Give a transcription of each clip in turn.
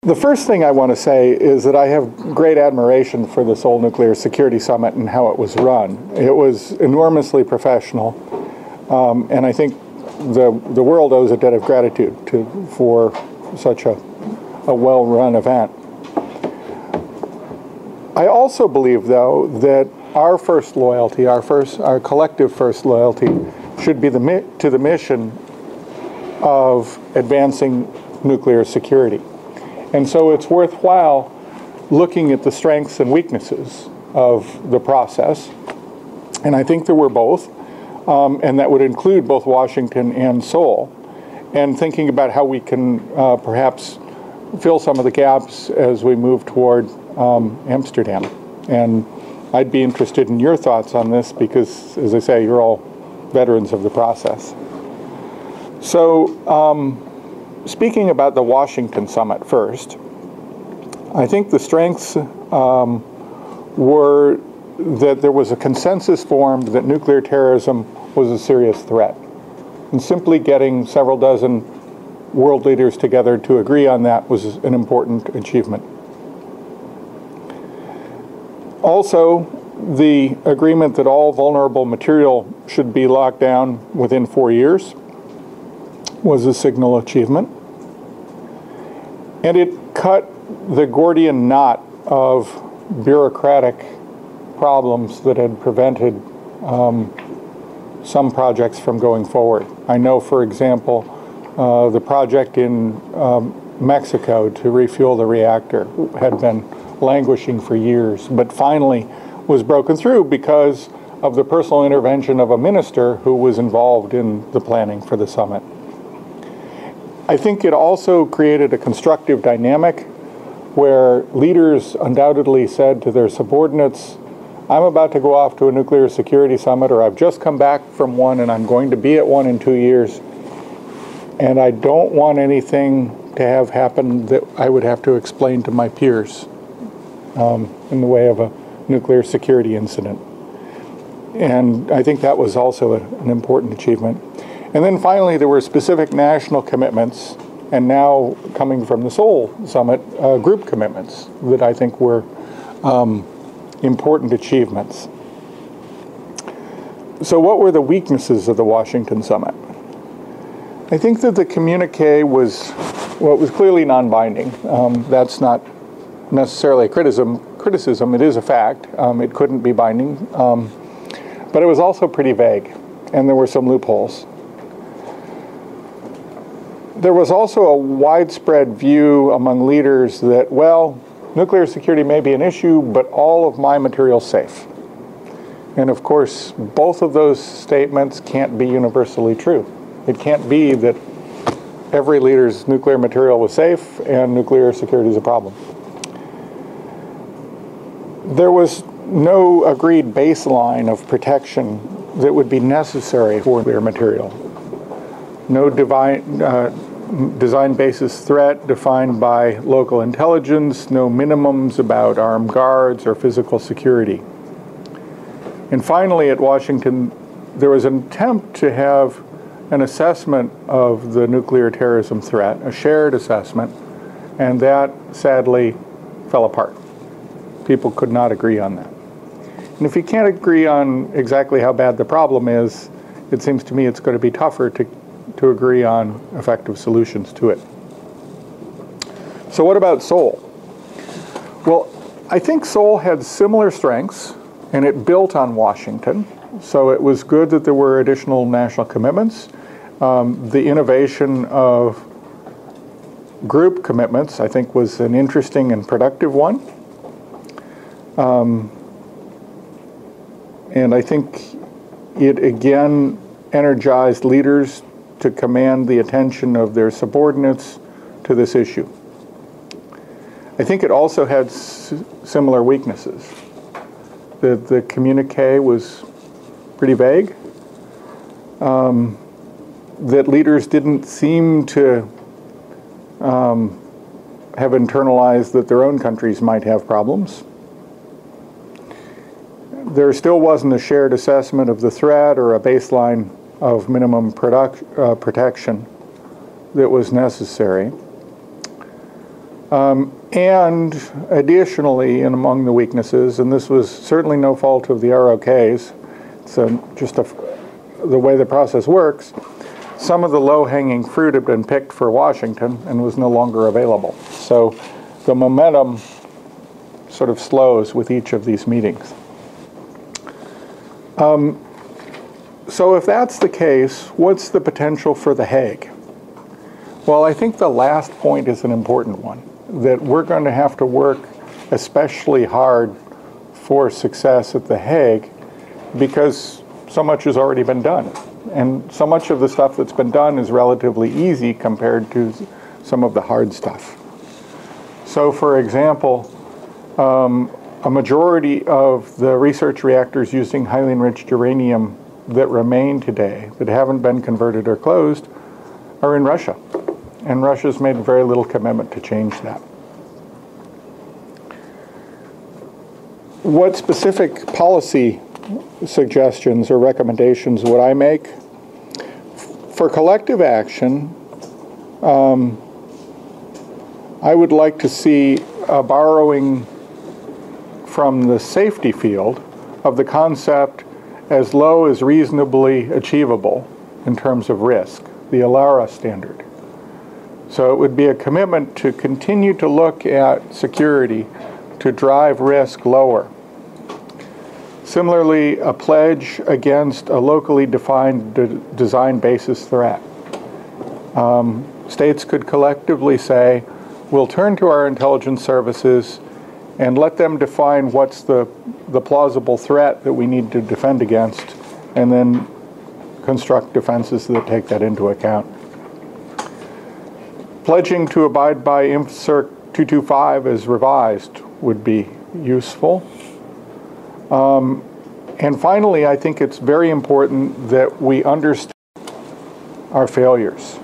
The first thing I want to say is that I have great admiration for the Seoul Nuclear Security Summit and how it was run. It was enormously professional, and I think the world owes a debt of gratitude for such a well-run event. I also believe, though, that our first loyalty, our collective first loyalty, should be to the mission of advancing nuclear security. And so it's worthwhile looking at the strengths and weaknesses of the process. And I think there were both, and that would include both Washington and Seoul, and thinking about how we can perhaps fill some of the gaps as we move toward Amsterdam. And I'd be interested in your thoughts on this because, as I say, you're all veterans of the process. So, speaking about the Washington summit first, I think the strengths were that there was a consensus formed that nuclear terrorism was a serious threat. And simply getting several dozen world leaders together to agree on that was an important achievement. Also, the agreement that all vulnerable material should be locked down within 4 years was a signal achievement. And it cut the Gordian knot of bureaucratic problems that had prevented some projects from going forward. I know, for example, the project in Mexico to refuel the reactor had been languishing for years, but finally was broken through because of the personal intervention of a minister who was involved in the planning for the summit. I think it also created a constructive dynamic where leaders undoubtedly said to their subordinates, I'm about to go off to a nuclear security summit, or I've just come back from one and I'm going to be at one in 2 years, and I don't want anything to have happened that I would have to explain to my peers in the way of a nuclear security incident. And I think that was also an important achievement. And then finally, there were specific national commitments, and now coming from the Seoul Summit, group commitments that I think were important achievements. So what were the weaknesses of the Washington Summit? I think that the communique was clearly non-binding. That's not necessarily a criticism. It is a fact. It couldn't be binding. But it was also pretty vague, and there were some loopholes. There was also a widespread view among leaders that, well, nuclear security may be an issue, but all of my material's safe. And of course, both of those statements can't be universally true. It can't be that every leader's nuclear material was safe and nuclear security is a problem. There was no agreed baseline of protection that would be necessary for nuclear material. No design basis threat defined by local intelligence, no minimums about armed guards or physical security. And finally, at Washington, there was an attempt to have an assessment of the nuclear terrorism threat, a shared assessment, and that sadly fell apart. People could not agree on that. And if you can't agree on exactly how bad the problem is, it seems to me it's going to be tougher to agree on effective solutions to it. So what about Seoul? Well, I think Seoul had similar strengths, and it built on Washington. So it was good that there were additional national commitments. The innovation of group commitments, I think, was an interesting and productive one. And I think it again energized leaders to command the attention of their subordinates to this issue. I think it also had similar weaknesses. The communique was pretty vague. That leaders didn't seem to have internalized that their own countries might have problems. There still wasn't a shared assessment of the threat or a baseline of minimum protection that was necessary. And additionally, and among the weaknesses, and this was certainly no fault of the ROKs, so just the way the process works, some of the low-hanging fruit had been picked for Washington and was no longer available. So the momentum sort of slows with each of these meetings. So if that's the case, what's the potential for The Hague? Well, I think the last point is an important one, that we're going to have to work especially hard for success at The Hague because so much has already been done. And so much of the stuff that's been done is relatively easy compared to some of the hard stuff. So for example, a majority of the research reactors using highly enriched uranium that remain today, that haven't been converted or closed, are in Russia. And Russia's made very little commitment to change that. What specific policy suggestions or recommendations would I make? For collective action, I would like to see a borrowing from the safety field of the concept as low as reasonably achievable in terms of risk, the ALARA standard. So it would be a commitment to continue to look at security to drive risk lower. Similarly, a pledge against a locally defined design basis threat. States could collectively say, we'll turn to our intelligence services and let them define what's the plausible threat that we need to defend against, and then construct defenses that take that into account. Pledging to abide by INFCIRC 225 as revised would be useful. And finally, I think it's very important that we understand our failures.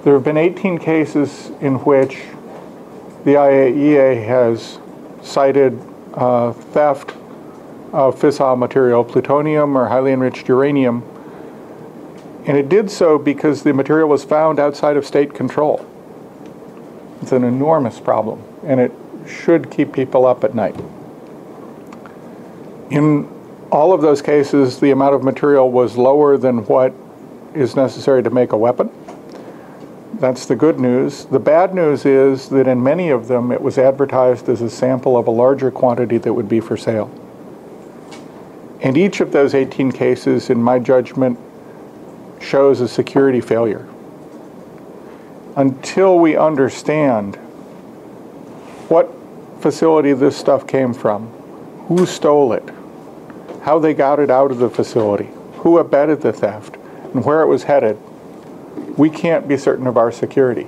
There have been 18 cases in which the IAEA has cited theft of fissile material, plutonium or highly enriched uranium, and it did so because the material was found outside of state control. It's an enormous problem, and it should keep people up at night. In all of those cases, the amount of material was lower than what is necessary to make a weapon. That's the good news. The bad news is that in many of them, it was advertised as a sample of a larger quantity that would be for sale. And each of those 18 cases, in my judgment, shows a security failure. Until we understand what facility this stuff came from, who stole it, how they got it out of the facility, who abetted the theft, and where it was headed, we can't be certain of our security.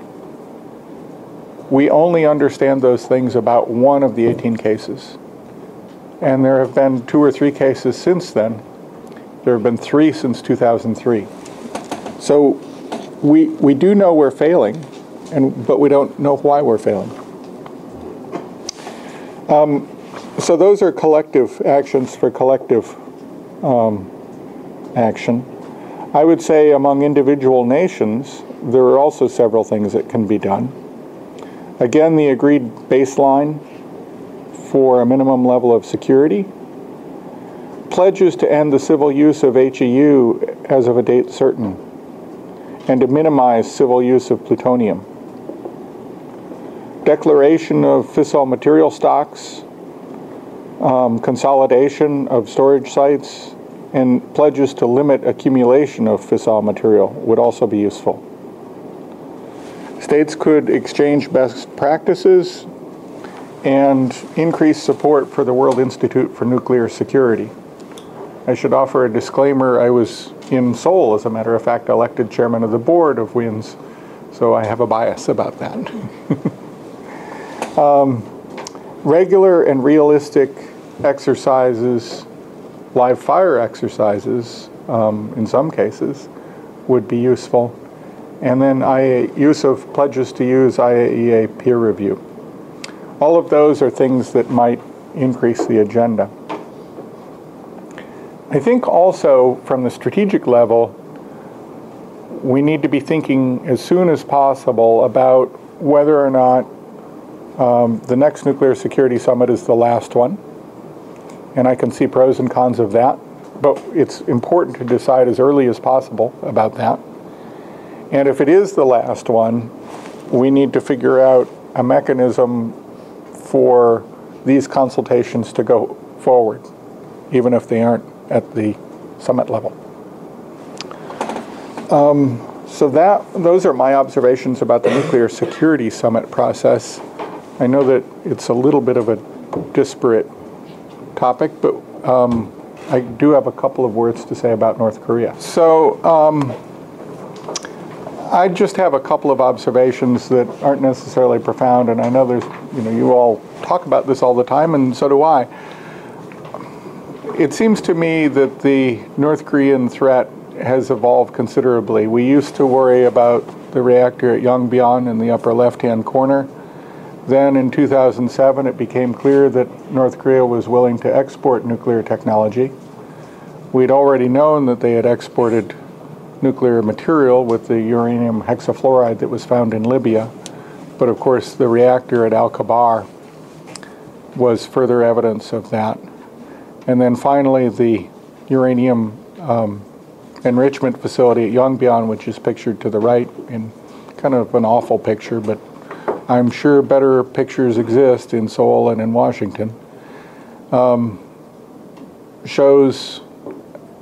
We only understand those things about one of the 18 cases. And there have been 2 or 3 cases since then. There have been 3 since 2003. So we do know we're failing, but we don't know why we're failing. So those are collective actions for collective action. I would say among individual nations, there are also several things that can be done. Again, the agreed baseline for a minimum level of security. Pledges to end the civil use of HEU as of a date certain, and to minimize civil use of plutonium. Declaration of fissile material stocks, consolidation of storage sites, and pledges to limit accumulation of fissile material would also be useful. States could exchange best practices and increase support for the World Institute for Nuclear Security. I should offer a disclaimer. I was in Seoul, as a matter of fact, elected chairman of the board of WINS, so I have a bias about that. Regular and realistic exercises, live fire exercises, in some cases, would be useful. And then use of pledges to use IAEA peer review. All of those are things that might increase the agenda. I think also from the strategic level, we need to be thinking as soon as possible about whether or not The next nuclear security summit is the last one, and I can see pros and cons of that, but it's important to decide as early as possible about that. And if it is the last one, we need to figure out a mechanism for these consultations to go forward, even if they aren't at the summit level. So those are my observations about the nuclear security summit process. I know that it's a little bit of a disparate topic, but I do have a couple of words to say about North Korea. So I just have a couple of observations that aren't necessarily profound, and I know there's, you all talk about this all the time, and so do I. It seems to me that the North Korean threat has evolved considerably. We used to worry about the reactor at Yongbyon in the upper left-hand corner. Then in 2007, it became clear that North Korea was willing to export nuclear technology. We'd already known that they had exported nuclear material with the uranium hexafluoride that was found in Libya. But of course, the reactor at Al-Kabar was further evidence of that. And then finally, the uranium enrichment facility at Yongbyon, which is pictured to the right in kind of an awful picture, but I'm sure better pictures exist in Seoul and in Washington, shows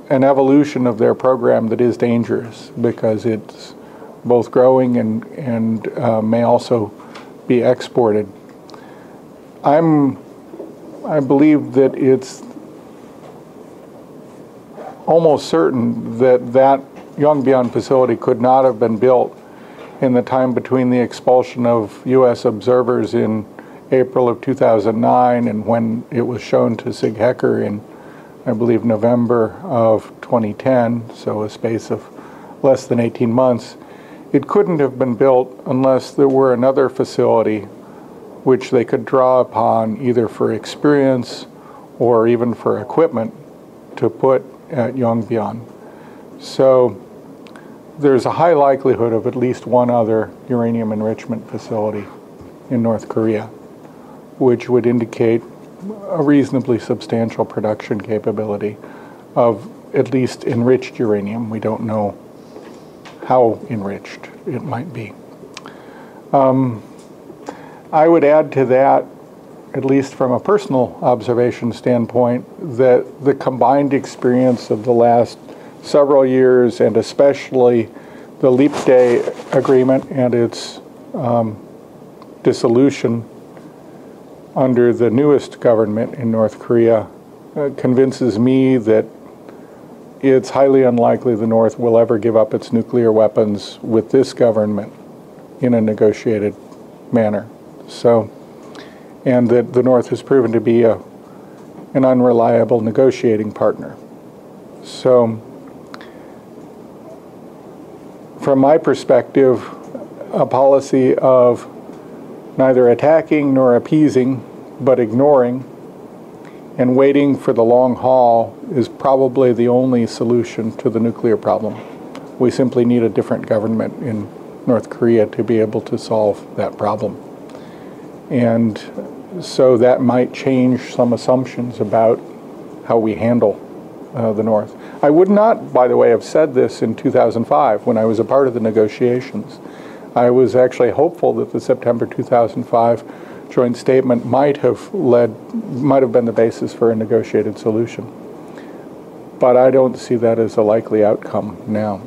an evolution of their program that is dangerous because it's both growing and may also be exported. I believe that it's almost certain that that Yongbyon facility could not have been built in the time between the expulsion of U.S. observers in April of 2009 and when it was shown to Sig Hecker in, I believe, November of 2010, so a space of less than 18 months. It couldn't have been built unless there were another facility which they could draw upon either for experience or even for equipment to put at Yongbyon. So there's a high likelihood of at least one other uranium enrichment facility in North Korea, which would indicate a reasonably substantial production capability of at least enriched uranium. We don't know how enriched it might be. I would add to that, at least from a personal observation standpoint, that the combined experience of the last several years, and especially the Leap Day agreement and its dissolution under the newest government in North Korea, convinces me that it's highly unlikely the North will ever give up its nuclear weapons with this government in a negotiated manner. So, and that the North has proven to be an unreliable negotiating partner. So, from my perspective, a policy of neither attacking nor appeasing, but ignoring and waiting for the long haul is probably the only solution to the nuclear problem. We simply need a different government in North Korea to be able to solve that problem. And so that might change some assumptions about how we handle the North. I would not, by the way, have said this in 2005 when I was a part of the negotiations. I was actually hopeful that the September 2005 joint statement might have been the basis for a negotiated solution. But I don't see that as a likely outcome now.